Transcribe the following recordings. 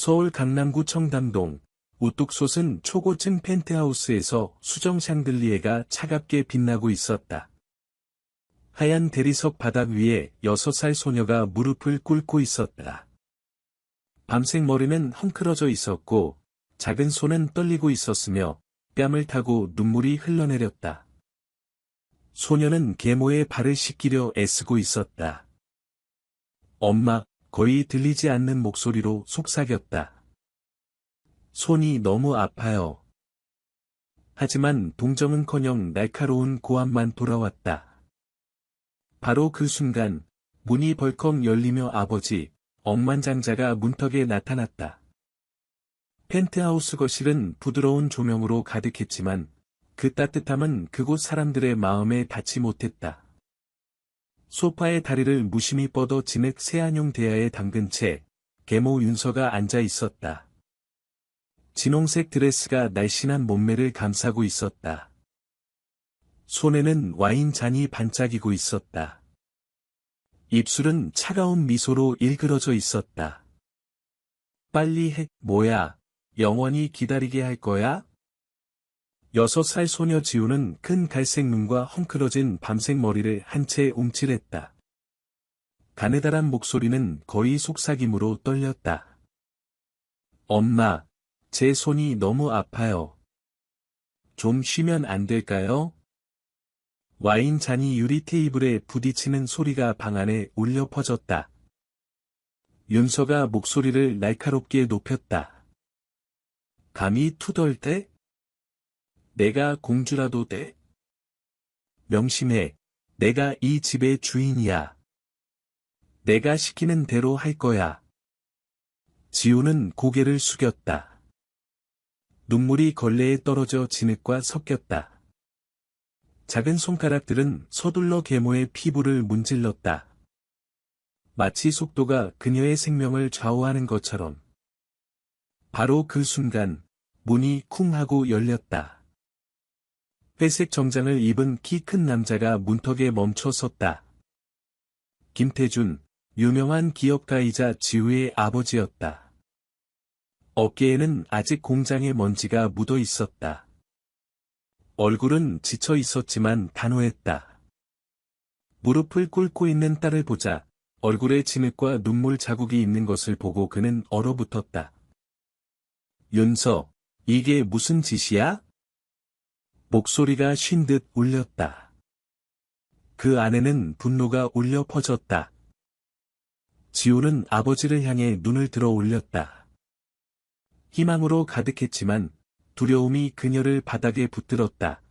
서울 강남구 청담동 우뚝 솟은 초고층 펜트하우스에서 수정 샹들리에가 차갑게 빛나고 있었다. 하얀 대리석 바닥 위에 6살 소녀가 무릎을 꿇고 있었다. 밤색 머리는 헝클어져 있었고 작은 손은 떨리고 있었으며 뺨을 타고 눈물이 흘러내렸다. 소녀는 계모에 발을 씻기려 애쓰고 있었다. 엄마, 거의 들리지 않는 목소리로 속삭였다. 손이 너무 아파요. 하지만 동정은커녕 날카로운 고함만 돌아왔다. 바로 그 순간 문이 벌컥 열리며 아버지, 억만장자가 문턱에 나타났다. 펜트하우스 거실은 부드러운 조명으로 가득했지만 그 따뜻함은 그곳 사람들의 마음에 닿지 못했다. 소파에 다리를 무심히 뻗어 진흙 새안용 대야에 담근 채 계모 윤서가 앉아 있었다. 진홍색 드레스가 날씬한 몸매를 감싸고 있었다. 손에는 와인 잔이 반짝이고 있었다. 입술은 차가운 미소로 일그러져 있었다. 빨리 해, 뭐야, 영원히 기다리게 할 거야? 6살 소녀 지우는 큰 갈색 눈과 헝클어진 밤색 머리를 한 채 움찔했다. 가느다란 목소리는 거의 속삭임으로 떨렸다. 엄마, 제 손이 너무 아파요. 좀 쉬면 안 될까요? 와인 잔이 유리 테이블에 부딪히는 소리가 방 안에 울려 퍼졌다. 윤서가 목소리를 날카롭게 높였다. 감히 투덜대? 내가 공주라도 돼? 명심해, 내가 이 집의 주인이야. 내가 시키는 대로 할 거야. 지우는 고개를 숙였다. 눈물이 걸레에 떨어져 진흙과 섞였다. 작은 손가락들은 서둘러 계모의 피부를 문질렀다. 마치 속도가 그녀의 생명을 좌우하는 것처럼. 바로 그 순간, 문이 쿵 하고 열렸다. 회색 정장을 입은 키 큰 남자가 문턱에 멈춰 섰다. 김태준, 유명한 기업가이자 지우의 아버지였다. 어깨에는 아직 공장의 먼지가 묻어 있었다. 얼굴은 지쳐 있었지만 단호했다. 무릎을 꿇고 있는 딸을 보자 얼굴에 진흙과 눈물 자국이 있는 것을 보고 그는 얼어붙었다. 윤서, 이게 무슨 짓이야? 목소리가 쉰 듯 울렸다. 그 안에는 분노가 울려 퍼졌다. 지우는 아버지를 향해 눈을 들어 올렸다. 희망으로 가득했지만 두려움이 그녀를 바닥에 붙들었다.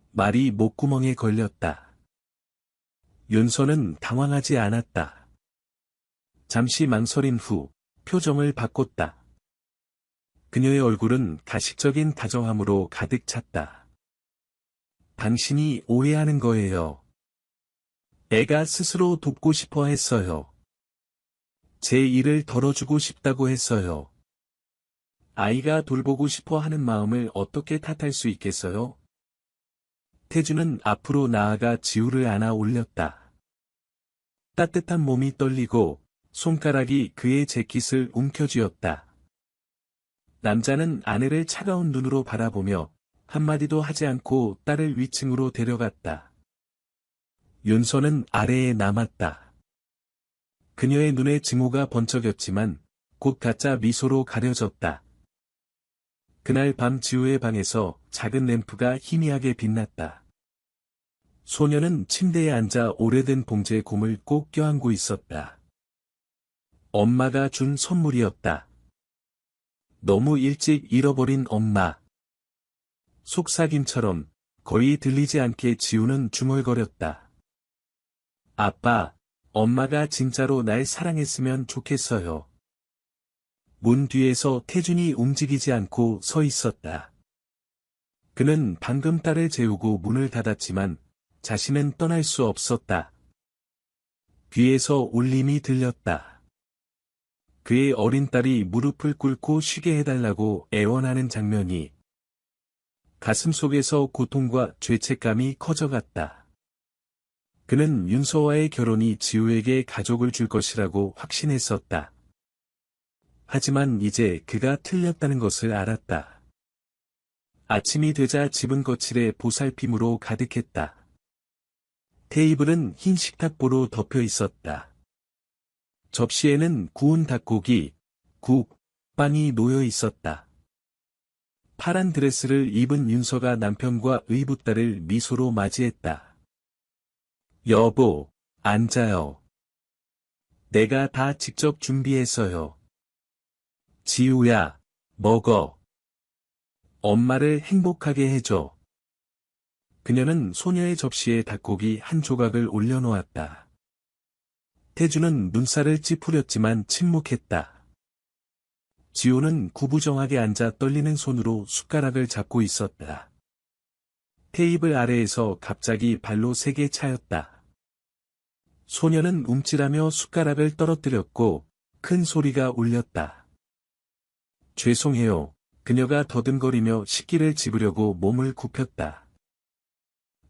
말이 목구멍에 걸렸다. 윤서는 당황하지 않았다. 잠시 망설인 후 표정을 바꿨다. 그녀의 얼굴은 가식적인 다정함으로 가득 찼다. 당신이 오해하는 거예요. 애가 스스로 돕고 싶어 했어요. 제 일을 덜어주고 싶다고 했어요. 아이가 돌보고 싶어 하는 마음을 어떻게 탓할 수 있겠어요? 태주는 앞으로 나아가 지우를 안아 올렸다. 따뜻한 몸이 떨리고 손가락이 그의 재킷을 움켜쥐었다. 남자는 아내를 차가운 눈으로 바라보며 한마디도 하지 않고 딸을 위층으로 데려갔다. 윤서는 아래에 남았다. 그녀의 눈에 증오가 번쩍였지만 곧 가짜 미소로 가려졌다. 그날 밤 지우의 방에서 작은 램프가 희미하게 빛났다. 소녀는 침대에 앉아 오래된 봉제 곰을 꼭 껴안고 있었다. 엄마가 준 선물이었다. 너무 일찍 잃어버린 엄마. 속삭임처럼 거의 들리지 않게 지우는 중얼거렸다. 아빠, 엄마가 진짜로 날 사랑했으면 좋겠어요. 문 뒤에서 태준이 움직이지 않고 서 있었다. 그는 방금 딸을 재우고 문을 닫았지만 자신은 떠날 수 없었다. 귀에서 울림이 들렸다. 그의 어린 딸이 무릎을 꿇고 쉬게 해달라고 애원하는 장면이 가슴속에서 고통과 죄책감이 커져갔다. 그는 윤서와의 결혼이 지우에게 가족을 줄 것이라고 확신했었다. 하지만 이제 그가 틀렸다는 것을 알았다. 아침이 되자 집은 거칠에 보살핌으로 가득했다. 테이블은 흰 식탁보로 덮여 있었다. 접시에는 구운 닭고기, 국, 빵이 놓여 있었다. 파란 드레스를 입은 윤서가 남편과 의붓딸을 미소로 맞이했다. 여보, 앉아요. 내가 다 직접 준비했어요. 지우야, 먹어. 엄마를 행복하게 해줘. 그녀는 소녀의 접시에 닭고기 한 조각을 올려놓았다. 태주는 눈살을 찌푸렸지만 침묵했다. 지호는 구부정하게 앉아 떨리는 손으로 숟가락을 잡고 있었다. 테이블 아래에서 갑자기 발로 세게 차였다. 소녀는 움찔하며 숟가락을 떨어뜨렸고 큰 소리가 울렸다. 죄송해요. 그녀가 더듬거리며 식기를 집으려고 몸을 굽혔다.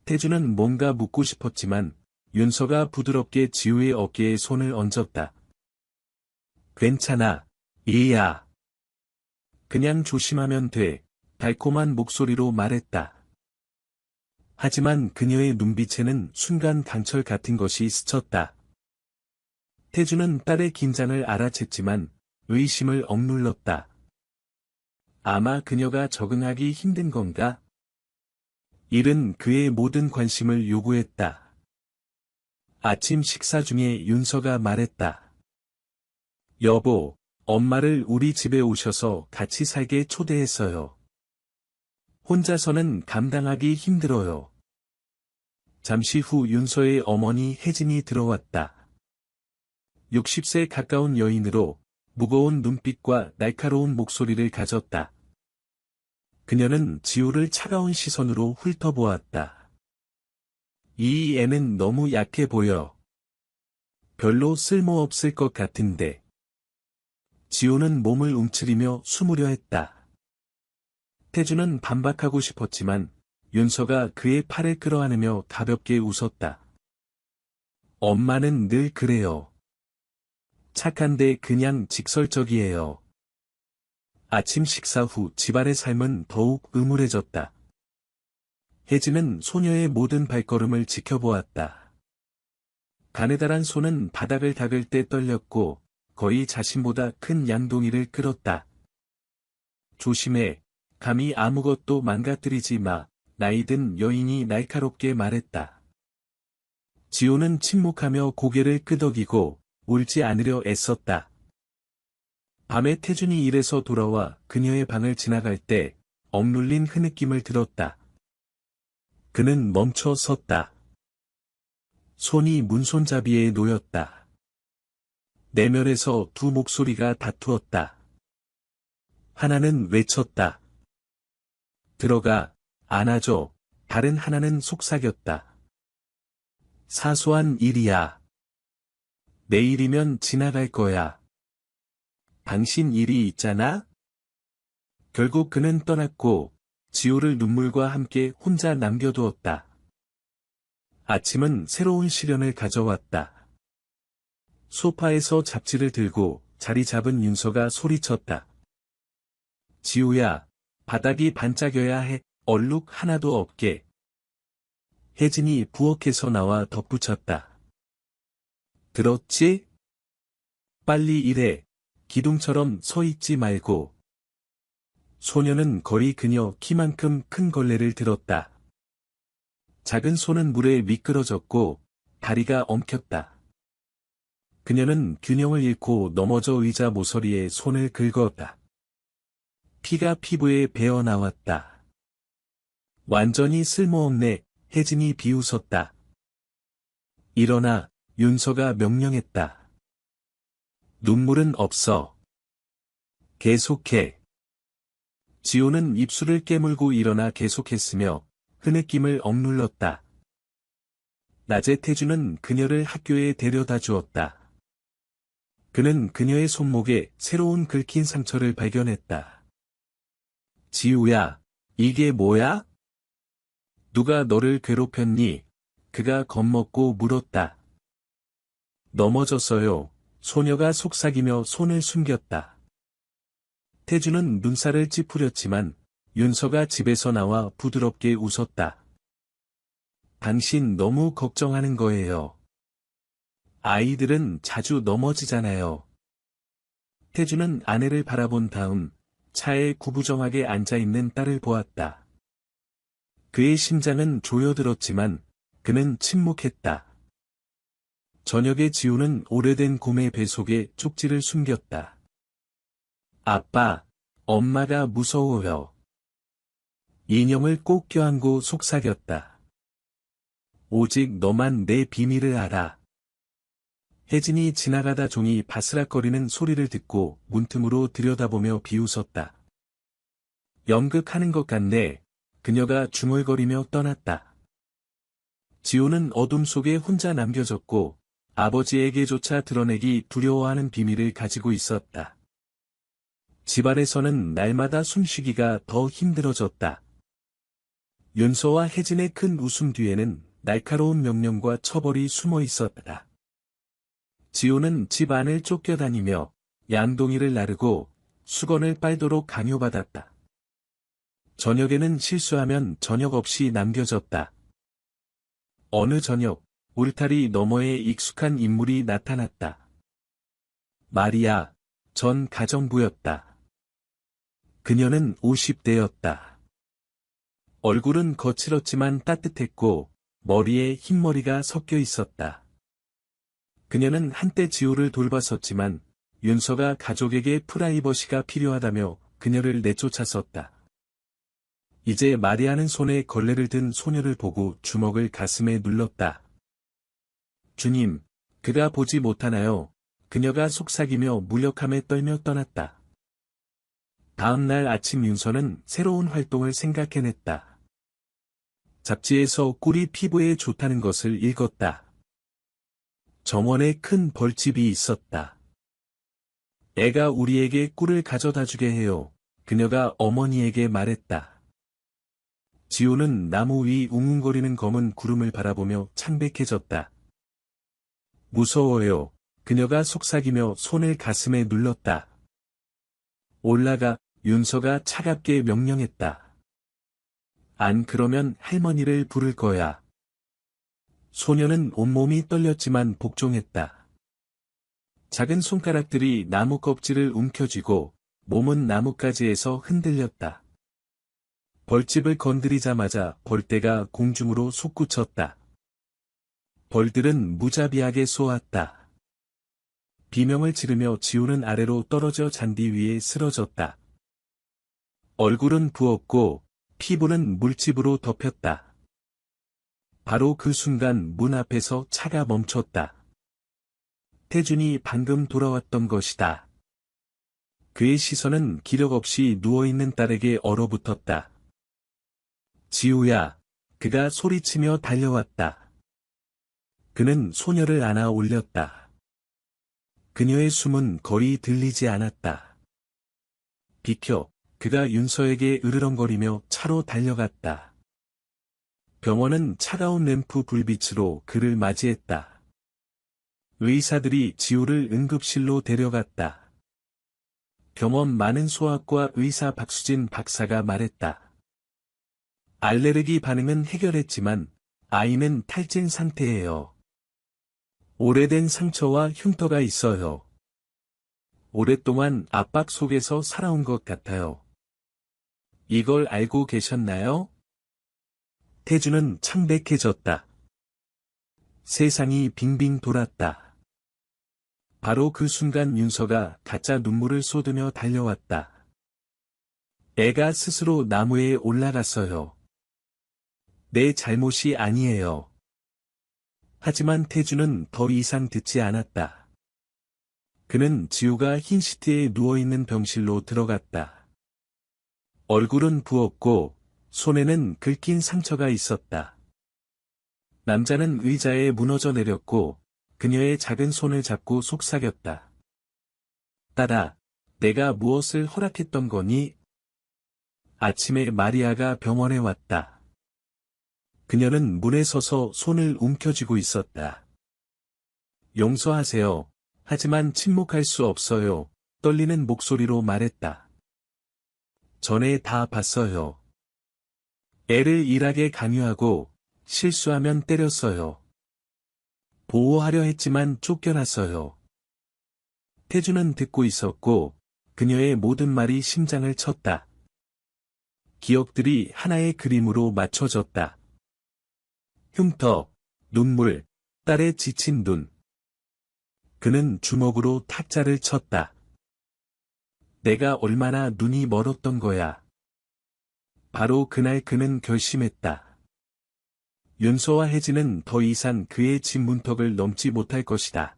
태주는 뭔가 묻고 싶었지만 윤서가 부드럽게 지우의 어깨에 손을 얹었다. 괜찮아, 이야. 그냥 조심하면 돼. 달콤한 목소리로 말했다. 하지만 그녀의 눈빛에는 순간 강철 같은 것이 스쳤다. 태주는 딸의 긴장을 알아챘지만 의심을 억눌렀다. 아마 그녀가 적응하기 힘든 건가? 일은 그의 모든 관심을 요구했다. 아침 식사 중에 윤서가 말했다. 여보, 엄마를 우리 집에 오셔서 같이 살게 초대했어요. 혼자서는 감당하기 힘들어요. 잠시 후 윤서의 어머니 혜진이 들어왔다. 60세 가까운 여인으로 무거운 눈빛과 날카로운 목소리를 가졌다. 그녀는 지호를 차가운 시선으로 훑어보았다. 이 애는 너무 약해 보여. 별로 쓸모없을 것 같은데. 지호는 몸을 움츠리며 숨으려 했다. 태주는 반박하고 싶었지만 윤서가 그의 팔을 끌어안으며 가볍게 웃었다. 엄마는 늘 그래요. 착한데 그냥 직설적이에요. 아침 식사 후 집안의 삶은 더욱 음울해졌다. 혜진은 소녀의 모든 발걸음을 지켜보았다. 가느다란 손은 바닥을 닦을 때 떨렸고 거의 자신보다 큰 양동이를 끌었다. 조심해. 감히 아무것도 망가뜨리지 마. 나이든 여인이 날카롭게 말했다. 지호는 침묵하며 고개를 끄덕이고 울지 않으려 애썼다. 밤에 태준이 일에서 돌아와 그녀의 방을 지나갈 때 억눌린 흐느낌을 들었다. 그는 멈춰 섰다. 손이 문손잡이에 놓였다. 내면에서 두 목소리가 다투었다. 하나는 외쳤다. 들어가, 안아줘. 다른 하나는 속삭였다. 사소한 일이야. 내일이면 지나갈 거야. 당신 일이 있잖아? 결국 그는 떠났고 지호를 눈물과 함께 혼자 남겨두었다. 아침은 새로운 시련을 가져왔다. 소파에서 잡지를 들고 자리 잡은 윤서가 소리쳤다. 지호야, 바닥이 반짝여야 해. 얼룩 하나도 없게. 혜진이 부엌에서 나와 덧붙였다. 들었지? 빨리 일해. 기둥처럼 서 있지 말고. 소녀는 거리 그녀 키만큼 큰 걸레를 들었다. 작은 손은 물에 미끄러졌고 다리가 엉켰다. 그녀는 균형을 잃고 넘어져 의자 모서리에 손을 긁었다. 피가 피부에 배어 나왔다. 완전히 쓸모없네. 혜진이 비웃었다. 일어나. 윤서가 명령했다. 눈물은 없어. 계속해. 지호는 입술을 깨물고 일어나 계속했으며 흐느낌을 억눌렀다. 낮에 태주는 그녀를 학교에 데려다 주었다. 그는 그녀의 손목에 새로운 긁힌 상처를 발견했다. 지우야, 이게 뭐야? 누가 너를 괴롭혔니? 그가 겁먹고 물었다. 넘어졌어요. 소녀가 속삭이며 손을 숨겼다. 태주는 눈살을 찌푸렸지만 윤서가 집에서 나와 부드럽게 웃었다. 당신 너무 걱정하는 거예요. 아이들은 자주 넘어지잖아요. 태주는 아내를 바라본 다음 차에 구부정하게 앉아있는 딸을 보았다. 그의 심장은 조여들었지만 그는 침묵했다. 저녁에 지우는 오래된 곰의 배 속에 쪽지를 숨겼다. 아빠, 엄마가 무서워요. 인형을 꼭 껴안고 속삭였다. 오직 너만 내 비밀을 알아. 혜진이 지나가다 종이 바스락거리는 소리를 듣고 문틈으로 들여다보며 비웃었다. 연극하는 것 같네. 그녀가 중얼거리며 떠났다. 지호는 어둠 속에 혼자 남겨졌고 아버지에게조차 드러내기 두려워하는 비밀을 가지고 있었다. 집 아래서는 날마다 숨쉬기가 더 힘들어졌다. 윤서와 혜진의 큰 웃음 뒤에는 날카로운 명령과 처벌이 숨어 있었다. 지호는 집 안을 쫓겨다니며 양동이를 나르고 수건을 빨도록 강요받았다. 저녁에는 실수하면 저녁 없이 남겨졌다. 어느 저녁, 울타리 너머에 익숙한 인물이 나타났다. 마리아, 전 가정부였다. 그녀는 50대였다. 얼굴은 거칠었지만 따뜻했고 머리에 흰머리가 섞여 있었다. 그녀는 한때 지호를 돌봤었지만 윤서가 가족에게 프라이버시가 필요하다며 그녀를 내쫓았었다. 이제 마리아는 손에 걸레를 든 소녀를 보고 주먹을 가슴에 눌렀다. 주님, 그가 보지 못하나요? 그녀가 속삭이며 무력함에 떨며 떠났다. 다음 날 아침 윤서는 새로운 활동을 생각해냈다. 잡지에서 꿀이 피부에 좋다는 것을 읽었다. 정원에 큰 벌집이 있었다. 애가 우리에게 꿀을 가져다 주게 해요. 그녀가 어머니에게 말했다. 지호는 나무 위 웅웅거리는 검은 구름을 바라보며 창백해졌다. 무서워요. 그녀가 속삭이며 손을 가슴에 눌렀다. 올라가, 윤서가 차갑게 명령했다. 안 그러면 할머니를 부를 거야. 소녀는 온몸이 떨렸지만 복종했다. 작은 손가락들이 나무 껍질을 움켜쥐고 몸은 나뭇가지에서 흔들렸다. 벌집을 건드리자마자 벌떼가 공중으로 솟구쳤다. 벌들은 무자비하게 쏘았다. 비명을 지르며 지우는 아래로 떨어져 잔디 위에 쓰러졌다. 얼굴은 부었고 피부는 물집으로 덮였다. 바로 그 순간 문 앞에서 차가 멈췄다. 태준이 방금 돌아왔던 것이다. 그의 시선은 기력 없이 누워있는 딸에게 얼어붙었다. 지우야, 그가 소리치며 달려왔다. 그는 소녀를 안아 올렸다. 그녀의 숨은 거의 들리지 않았다. 비켜, 그가 윤서에게 으르렁거리며 차로 달려갔다. 병원은 차가운 램프 불빛으로 그를 맞이했다. 의사들이 지우를 응급실로 데려갔다. 병원 많은 소아과 의사 박수진 박사가 말했다. 알레르기 반응은 해결했지만 아이는 탈진 상태예요. 오래된 상처와 흉터가 있어요. 오랫동안 압박 속에서 살아온 것 같아요. 이걸 알고 계셨나요? 태주는 창백해졌다. 세상이 빙빙 돌았다. 바로 그 순간 윤서가 가짜 눈물을 쏟으며 달려왔다. 애가 스스로 나무에 올라갔어요. 내 잘못이 아니에요. 하지만 태주는 더 이상 듣지 않았다. 그는 지우가 흰 시트에 누워있는 병실로 들어갔다. 얼굴은 부었고 손에는 긁힌 상처가 있었다. 남자는 의자에 무너져 내렸고 그녀의 작은 손을 잡고 속삭였다. 딸아, 내가 무엇을 허락했던 거니? 아침에 마리아가 병원에 왔다. 그녀는 문에 서서 손을 움켜쥐고 있었다. 용서하세요. 하지만 침묵할 수 없어요. 떨리는 목소리로 말했다. 전에 다 봤어요. 애를 일하게 강요하고 실수하면 때렸어요. 보호하려 했지만 쫓겨났어요. 태주는 듣고 있었고 그녀의 모든 말이 심장을 쳤다. 기억들이 하나의 그림으로 맞춰졌다. 흉터, 눈물, 딸의 지친 눈. 그는 주먹으로 탁자를 쳤다. 내가 얼마나 눈이 멀었던 거야. 바로 그날 그는 결심했다. 윤서와 혜진은 더 이상 그의 집 문턱을 넘지 못할 것이다.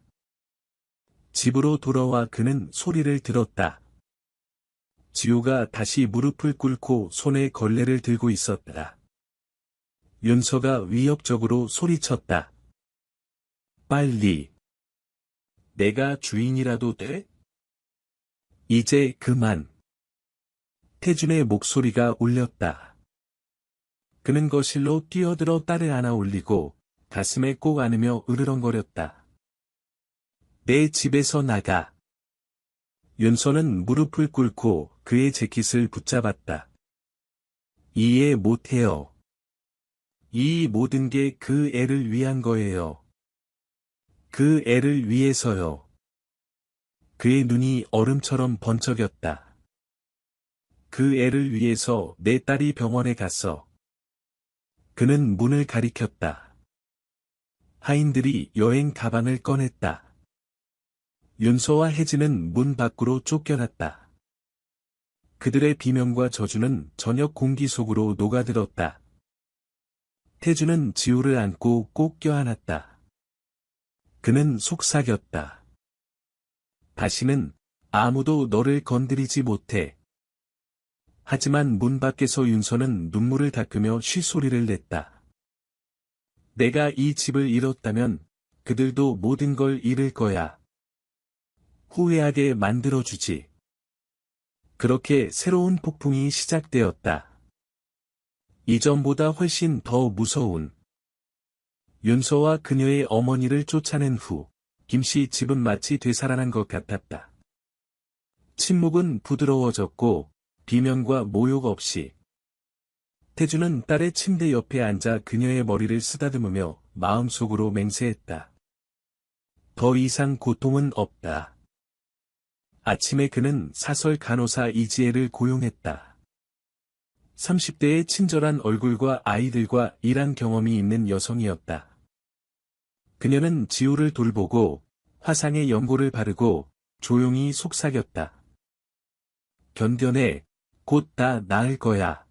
집으로 돌아와 그는 소리를 들었다. 지우가 다시 무릎을 꿇고 손에 걸레를 들고 있었다. 윤서가 위협적으로 소리쳤다. 빨리. 내가 주인이라도 돼? 이제 그만. 태준의 목소리가 울렸다. 그는 거실로 뛰어들어 딸을 안아 올리고 가슴에 꼭 안으며 으르렁거렸다. 내 집에서 나가. 윤서는 무릎을 꿇고 그의 재킷을 붙잡았다. 이해 못해요. 이 모든 게 그 애를 위한 거예요. 그 애를 위해서요. 그의 눈이 얼음처럼 번쩍였다. 그 애를 위해서 내 딸이 병원에 갔어. 그는 문을 가리켰다. 하인들이 여행 가방을 꺼냈다. 윤서와 혜진은 문 밖으로 쫓겨났다. 그들의 비명과 저주는 저녁 공기 속으로 녹아들었다. 태주는 지우를 안고 꼭 껴안았다. 그는 속삭였다. 다시는 아무도 너를 건드리지 못해. 하지만 문 밖에서 윤서는 눈물을 닦으며 쉿소리를 냈다. 내가 이 집을 잃었다면 그들도 모든 걸 잃을 거야. 후회하게 만들어주지. 그렇게 새로운 폭풍이 시작되었다. 이전보다 훨씬 더 무서운. 윤서와 그녀의 어머니를 쫓아낸 후, 김씨 집은 마치 되살아난 것 같았다. 침묵은 부드러워졌고, 비명과 모욕 없이. 태주는 딸의 침대 옆에 앉아 그녀의 머리를 쓰다듬으며 마음속으로 맹세했다. 더 이상 고통은 없다. 아침에 그는 사설 간호사 이지혜를 고용했다. 30대의 친절한 얼굴과 아이들과 일한 경험이 있는 여성이었다. 그녀는 지우를 돌보고 화상에 연고를 바르고 조용히 속삭였다. 견뎌내, 곧 다 나을 거야.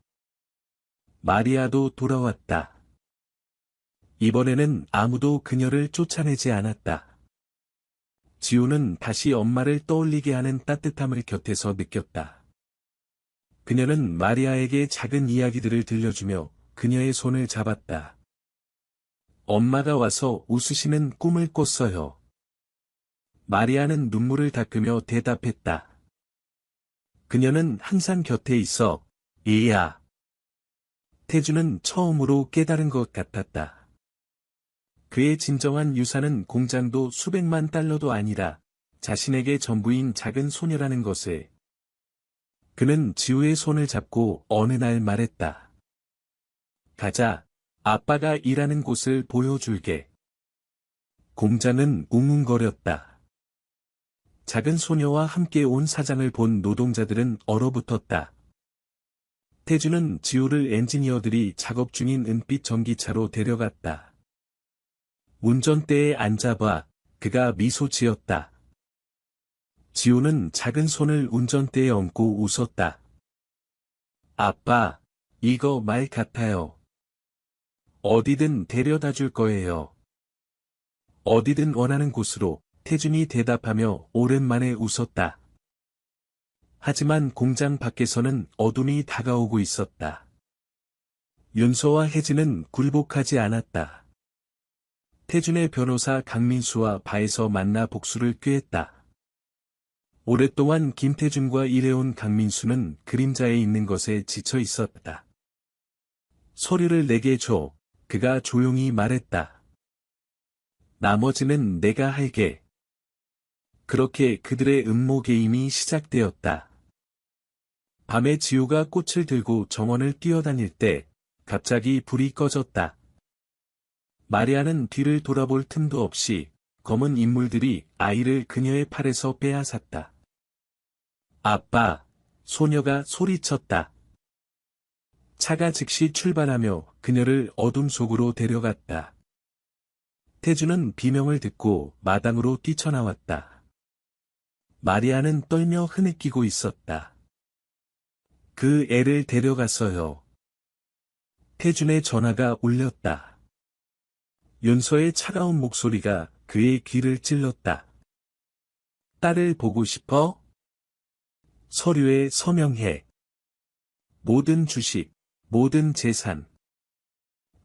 마리아도 돌아왔다. 이번에는 아무도 그녀를 쫓아내지 않았다. 지우는 다시 엄마를 떠올리게 하는 따뜻함을 곁에서 느꼈다. 그녀는 마리아에게 작은 이야기들을 들려주며 그녀의 손을 잡았다. 엄마가 와서 웃으시는 꿈을 꿨어요. 마리아는 눈물을 닦으며 대답했다. 그녀는 항상 곁에 있어, 얘야. 태주는 처음으로 깨달은 것 같았다. 그의 진정한 유산은 공장도 수백만 달러도 아니라 자신에게 전부인 작은 소녀라는 것을. 그는 지우의 손을 잡고 어느 날 말했다. 가자, 아빠가 일하는 곳을 보여줄게. 공장은 웅웅거렸다. 작은 소녀와 함께 온 사장을 본 노동자들은 얼어붙었다. 태주는 지우를 엔지니어들이 작업 중인 은빛 전기차로 데려갔다. 운전대에 앉아봐, 그가 미소 지었다. 지우는 작은 손을 운전대에 얹고 웃었다. 아빠, 이거 말 같아요. 어디든 데려다 줄 거예요. 어디든 원하는 곳으로, 태준이 대답하며 오랜만에 웃었다. 하지만 공장 밖에서는 어둠이 다가오고 있었다. 윤서와 혜진은 굴복하지 않았다. 태준의 변호사 강민수와 바에서 만나 복수를 꾀했다. 오랫동안 김태준과 일해온 강민수는 그림자에 있는 것에 지쳐 있었다. 서류를 내게 줘, 그가 조용히 말했다. 나머지는 내가 할게. 그렇게 그들의 음모 게임이 시작되었다. 밤에 지우가 꽃을 들고 정원을 뛰어다닐 때 갑자기 불이 꺼졌다. 마리아는 뒤를 돌아볼 틈도 없이 검은 인물들이 아이를 그녀의 팔에서 빼앗았다. 아빠! 소녀가 소리쳤다. 차가 즉시 출발하며 그녀를 어둠 속으로 데려갔다. 태주는 비명을 듣고 마당으로 뛰쳐나왔다. 마리아는 떨며 흐느끼고 있었다. 그 애를 데려갔어요. 태준의 전화가 울렸다. 윤서의 차가운 목소리가 그의 귀를 찔렀다. 딸을 보고 싶어? 서류에 서명해. 모든 주식, 모든 재산.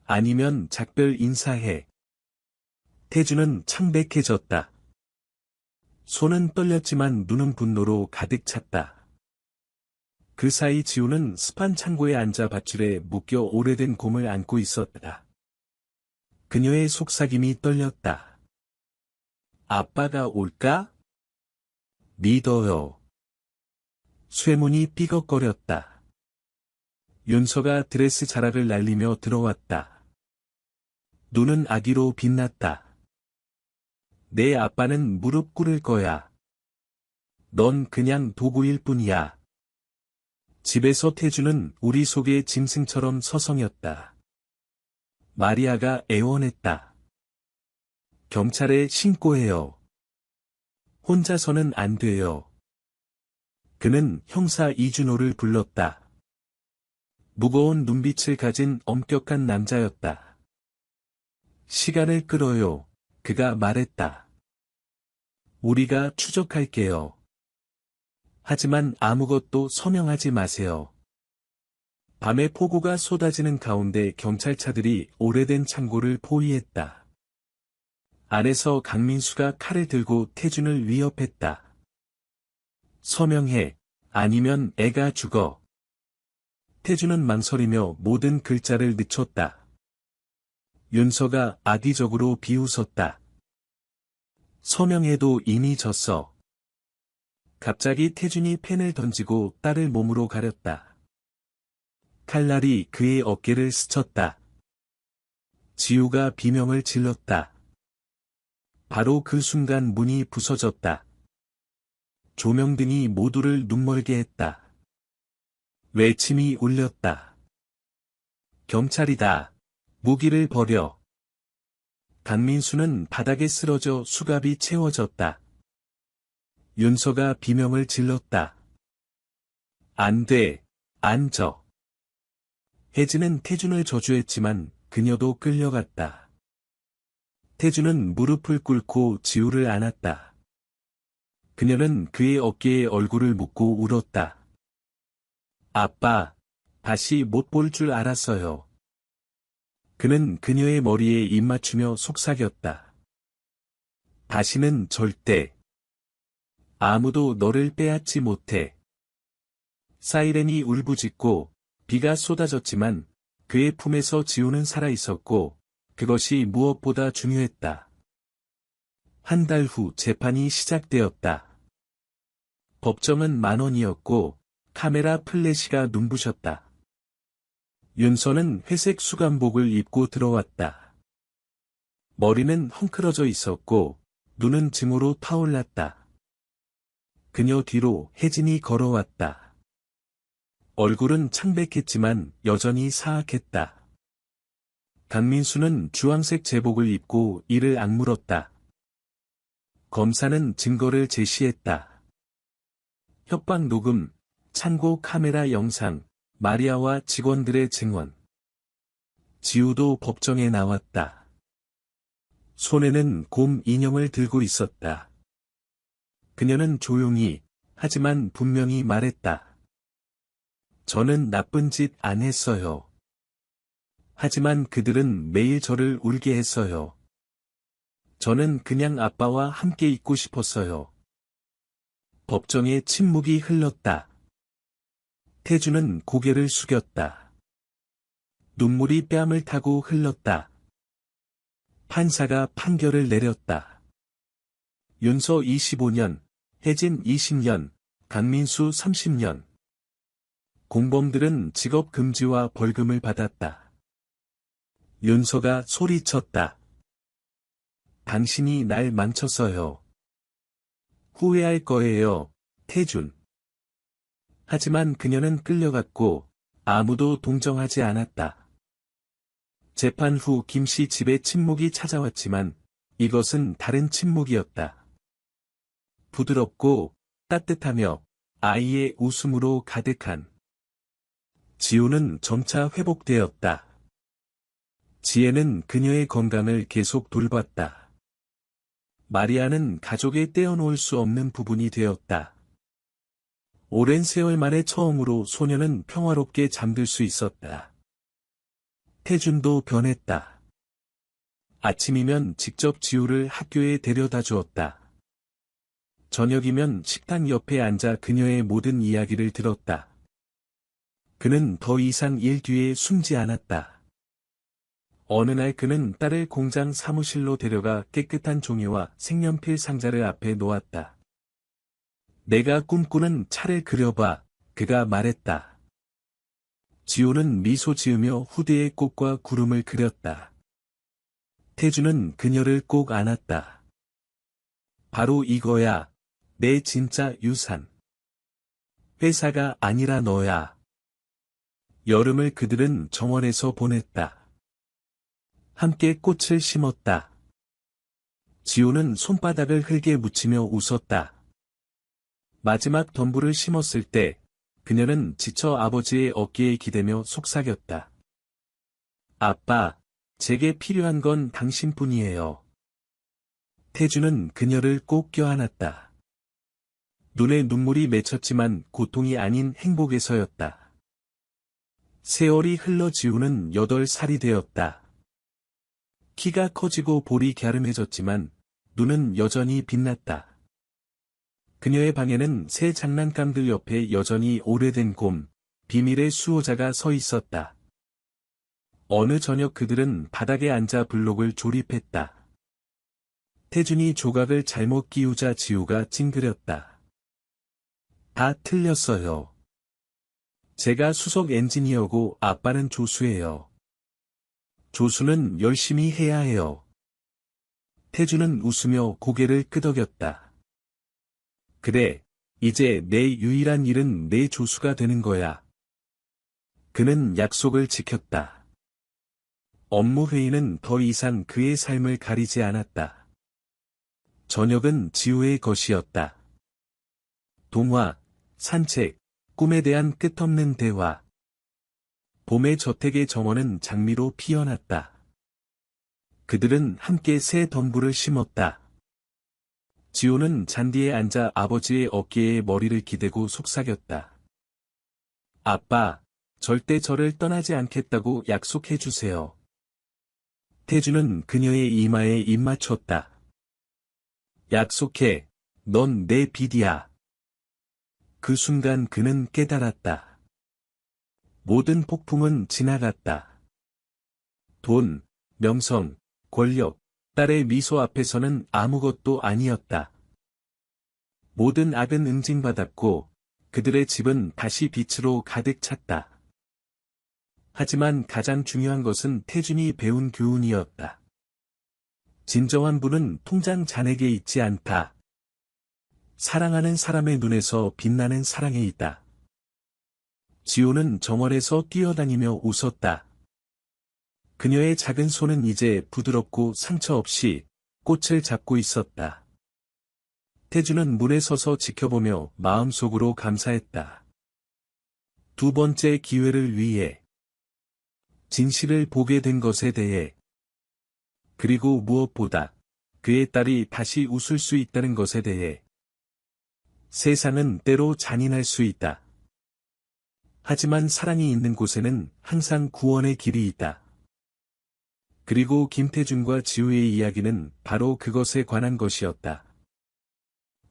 아니면 작별 인사해. 태준은 창백해졌다. 손은 떨렸지만 눈은 분노로 가득 찼다. 그 사이 지우는 습한 창고에 앉아 밧줄에 묶여 오래된 곰을 안고 있었다. 그녀의 속삭임이 떨렸다. 아빠가 올까? 믿어요. 쇠문이 삐걱거렸다. 윤서가 드레스 자락을 날리며 들어왔다. 눈은 아기로 빛났다. 내 아빠는 무릎 꿇을 거야. 넌 그냥 도구일 뿐이야. 집에서 태주는 우리 속의 짐승처럼 서성였다. 마리아가 애원했다. 경찰에 신고해요. 혼자서는 안 돼요. 그는 형사 이준호를 불렀다. 무거운 눈빛을 가진 엄격한 남자였다. 시간을 끌어요. 그가 말했다. 우리가 추적할게요. 하지만 아무것도 서명하지 마세요. 밤에 폭우가 쏟아지는 가운데 경찰차들이 오래된 창고를 포위했다. 안에서 강민수가 칼을 들고 태준을 위협했다. 서명해. 아니면 애가 죽어. 태준은 망설이며 모든 글자를 늦췄다. 윤서가 악의적으로 비웃었다. 서명해도 이미 졌어. 갑자기 태준이 펜을 던지고 딸을 몸으로 가렸다. 칼날이 그의 어깨를 스쳤다. 지우가 비명을 질렀다. 바로 그 순간 문이 부서졌다. 조명등이 모두를 눈멀게 했다. 외침이 울렸다. 경찰이다. 무기를 버려. 강민수는 바닥에 쓰러져 수갑이 채워졌다. 윤서가 비명을 질렀다. 안 돼. 앉어. 혜진은 태준을 저주했지만 그녀도 끌려갔다. 태준은 무릎을 꿇고 지우를 안았다. 그녀는 그의 어깨에 얼굴을 묻고 울었다. 아빠, 다시 못 볼 줄 알았어요. 그는 그녀의 머리에 입 맞추며 속삭였다. 다시는 절대. 아무도 너를 빼앗지 못해. 사이렌이 울부짖고 비가 쏟아졌지만 그의 품에서 지우는 살아있었고 그것이 무엇보다 중요했다. 한 달 후 재판이 시작되었다. 법정은 10,000원이었고 카메라 플래시가 눈부셨다. 윤서는 회색 수감복을 입고 들어왔다. 머리는 헝클어져 있었고 눈은 증오로 타올랐다. 그녀 뒤로 혜진이 걸어왔다. 얼굴은 창백했지만 여전히 사악했다. 강민수는 주황색 제복을 입고 이를 악물었다. 검사는 증거를 제시했다. 협박 녹음, 창고 카메라 영상, 마리아와 직원들의 증언. 지우도 법정에 나왔다. 손에는 곰 인형을 들고 있었다. 그녀는 조용히, 하지만 분명히 말했다. 저는 나쁜 짓 안 했어요. 하지만 그들은 매일 저를 울게 했어요. 저는 그냥 아빠와 함께 있고 싶었어요. 법정에 침묵이 흘렀다. 태준은 고개를 숙였다. 눈물이 뺨을 타고 흘렀다. 판사가 판결을 내렸다. 윤서 25년, 혜진 20년, 강민수 30년. 공범들은 직업 금지와 벌금을 받았다. 윤서가 소리쳤다. 당신이 날 망쳤어요. 후회할 거예요, 태준. 하지만 그녀는 끌려갔고 아무도 동정하지 않았다. 재판 후 김씨 집에 침묵이 찾아왔지만 이것은 다른 침묵이었다. 부드럽고 따뜻하며 아이의 웃음으로 가득한. 지우는 점차 회복되었다. 지혜는 그녀의 건강을 계속 돌봤다. 마리아는 가족에 떼어놓을 수 없는 부분이 되었다. 오랜 세월 만에 처음으로 소녀는 평화롭게 잠들 수 있었다. 태준도 변했다. 아침이면 직접 지우를 학교에 데려다 주었다. 저녁이면 식탁 옆에 앉아 그녀의 모든 이야기를 들었다. 그는 더 이상 일 뒤에 숨지 않았다. 어느 날 그는 딸을 공장 사무실로 데려가 깨끗한 종이와 색연필 상자를 앞에 놓았다. 내가 꿈꾸는 차를 그려봐, 그가 말했다. 지우는 미소 지으며 후대의 꽃과 구름을 그렸다. 태주는 그녀를 꼭 안았다. 바로 이거야, 내 진짜 유산. 회사가 아니라 너야. 여름을 그들은 정원에서 보냈다. 함께 꽃을 심었다. 지우는 손바닥을 흙에 묻히며 웃었다. 마지막 덤불을 심었을 때 그녀는 지쳐 아버지의 어깨에 기대며 속삭였다. 아빠, 제게 필요한 건 당신뿐이에요. 태주는 그녀를 꼭 껴안았다. 눈에 눈물이 맺혔지만 고통이 아닌 행복에서였다. 세월이 흘러 지우는 8살이 되었다. 키가 커지고 볼이 갸름해졌지만 눈은 여전히 빛났다. 그녀의 방에는 새 장난감들 옆에 여전히 오래된 곰, 비밀의 수호자가 서 있었다. 어느 저녁 그들은 바닥에 앉아 블록을 조립했다. 태준이 조각을 잘못 끼우자 지우가 찡그렸다. 다 틀렸어요. 제가 수석 엔지니어고 아빠는 조수예요. 조수는 열심히 해야 해요. 태준은 웃으며 고개를 끄덕였다. 그래, 이제 내 유일한 일은 내 조수가 되는 거야. 그는 약속을 지켰다. 업무 회의는 더 이상 그의 삶을 가리지 않았다. 저녁은 지우의 것이었다. 동화, 산책, 꿈에 대한 끝없는 대화. 봄의 저택의 정원은 장미로 피어났다. 그들은 함께 새 덤불을 심었다. 지우는 잔디에 앉아 아버지의 어깨에 머리를 기대고 속삭였다. 아빠, 절대 저를 떠나지 않겠다고 약속해 주세요. 태주는 그녀의 이마에 입 맞췄다. 약속해, 넌 내 빛이야. 그 순간 그는 깨달았다. 모든 폭풍은 지나갔다. 돈, 명성, 권력, 딸의 미소 앞에서는 아무것도 아니었다. 모든 악은 응징받았고 그들의 집은 다시 빛으로 가득 찼다. 하지만 가장 중요한 것은 태준이 배운 교훈이었다. 진정한 부는 통장 잔액에 있지 않다. 사랑하는 사람의 눈에서 빛나는 사랑에 있다. 지우는 정원에서 뛰어다니며 웃었다. 그녀의 작은 손은 이제 부드럽고 상처 없이 꽃을 잡고 있었다. 태주는 문에 서서 지켜보며 마음속으로 감사했다. 두 번째 기회를 위해, 진실을 보게 된 것에 대해, 그리고 무엇보다 그의 딸이 다시 웃을 수 있다는 것에 대해. 세상은 때로 잔인할 수 있다. 하지만 사랑이 있는 곳에는 항상 구원의 길이 있다. 그리고 김태준과 지우의 이야기는 바로 그것에 관한 것이었다.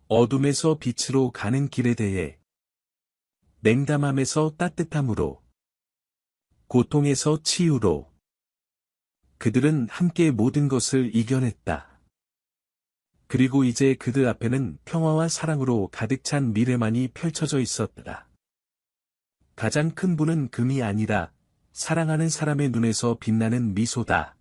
어둠에서 빛으로 가는 길에 대해, 냉담함에서 따뜻함으로, 고통에서 치유로, 그들은 함께 모든 것을 이겨냈다. 그리고 이제 그들 앞에는 평화와 사랑으로 가득 찬 미래만이 펼쳐져 있었다. 가장 큰 부는 금이 아니라 사랑하는 사람의 눈에서 빛나는 미소다.